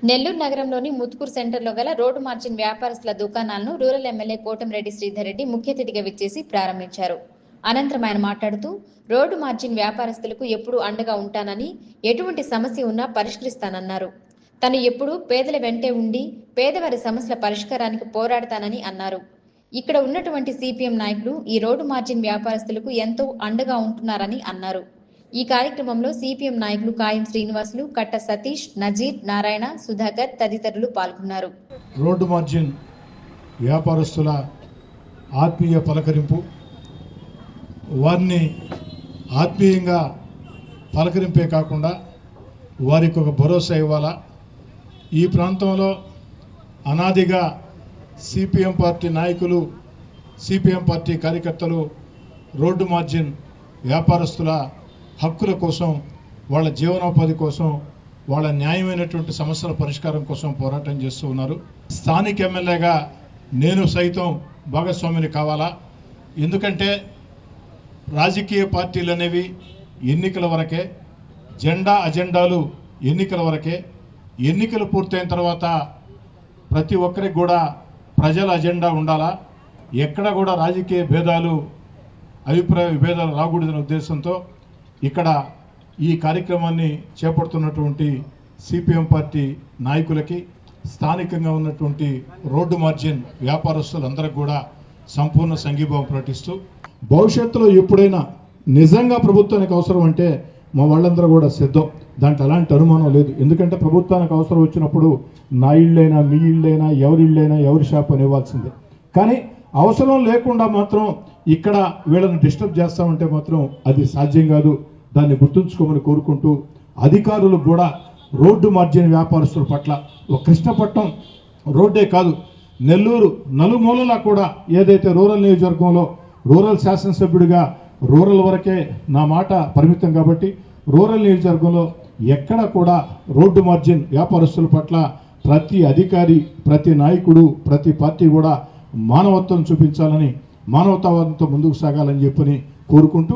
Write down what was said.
నెల్లూరు నగరంలోని ముత్కూరు సెంటర్లో గల రోడ్డు మార్జిన్ వ్యాపారస్తుల దుకాణాలను రూరల్ ఎమ్మెల్యే కోటంరెడ్డి శ్రీధర్ రెడ్డి ముఖ్య అతిథిగా విచ్చేసి ప్రారంభించారు. అనంతరం ఆయన మాట్లాడుతూ రోడ్డు మార్జిన్ వ్యాపారస్తులకు ఎప్పుడూ అండగా ఉంటానని, ఎటువంటి సమస్య ఉన్నా పరిష్కరిస్తానన్నారు. తను ఎప్పుడూ పేదల వెంటే ఉండి పేదవారి సమస్యల పరిష్కారానికి పోరాడతానని అన్నారు. ఇక్కడ ఉన్నటువంటి సిపిఎం నాయకులు ఈ రోడ్డు మార్జిన్ వ్యాపారస్తులకు ఎంతో అండగా ఉంటున్నారని అన్నారు. ఈ కార్యక్రమంలో సిపిఎం నాయకులు కాయం శ్రీనివాసులు, కట్ట సతీష్, నజీర్, నారాయణ, సుధాకర్ తదితరులు పాల్గొన్నారు. రోడ్డు మార్జిన్ వ్యాపారస్తుల ఆత్మీయ పలకరింపు, వారిని ఆత్మీయంగా పలకరింపే కాకుండా వారికి ఒక భరోసా ఇవ్వాలా. ఈ ప్రాంతంలో అనాదిగా సిపిఎం పార్టీ నాయకులు, సిపిఎం పార్టీ కార్యకర్తలు రోడ్డు మార్జిన్ వ్యాపారస్తుల హక్కుల కోసం, వాళ్ళ జీవనోపాధి కోసం, వాళ్ళ న్యాయమైనటువంటి సమస్యల పరిష్కారం కోసం పోరాటం చేస్తూ ఉన్నారు. స్థానిక ఎమ్మెల్యేగా నేను సైతం భాగస్వామిని కావాలా. ఎందుకంటే రాజకీయ పార్టీలు అనేవి ఎన్నికల వరకే, అజెండాలు ఎన్నికల వరకే. ఎన్నికలు పూర్తయిన తర్వాత ప్రతి ఒక్కరికి కూడా ప్రజల అజెండా ఉండాలా. ఎక్కడ కూడా రాజకీయ భేదాలు, అభిప్రాయ విభేదాలు రాకూడదనే ఉద్దేశంతో ఇక్కడ ఈ కార్యక్రమాన్ని చేపడుతున్నటువంటి సిపిఎం పార్టీ నాయకులకి, స్థానికంగా ఉన్నటువంటి రోడ్డు మార్జిన్ వ్యాపారస్తులందరికీ కూడా సంపూర్ణ సంఘీభావం ప్రకటిస్తూ, భవిష్యత్తులో ఎప్పుడైనా నిజంగా ప్రభుత్వానికి అవసరం అంటే మా వాళ్ళందరూ కూడా సిద్ధం, దాంట్లో అలాంటి అనుమానం లేదు. ఎందుకంటే ప్రభుత్వానికి అవసరం వచ్చినప్పుడు నా ఇళ్ళైనా, మీ ఇళ్ళైనా, ఎవరి ఇళ్ళైనా, ఎవరి షాప్ అని ఇవ్వాల్సిందే. కానీ అవసరం లేకుండా మాత్రం ఇక్కడ వీళ్ళని డిస్టర్బ్ చేస్తామంటే మాత్రం అది సాధ్యం కాదు. దాన్ని గుర్తుంచుకోమని కోరుకుంటూ, అధికారులు కూడా రోడ్డు మార్జిన్ వ్యాపారస్తుల పట్ల, ఒక కృష్ణపట్నం రోడ్డే కాదు, నెల్లూరు నలుమూలలా కూడా ఏదైతే రూరల్ నియోజకవర్గంలో రూరల్ శాసనసభ్యుడిగా రూరల్ వరకే నా మాట పరిమితం కాబట్టి, రూరల్ నియోజకవర్గంలో ఎక్కడ కూడా రోడ్డు మార్జిన్ వ్యాపారస్తుల పట్ల ప్రతి అధికారి, ప్రతి నాయకుడు, ప్రతి పార్టీ కూడా మానవత్వం చూపించాలని, మానవతావాదంతో ముందుకు సాగాలని చెప్పని కోరుకుంటూ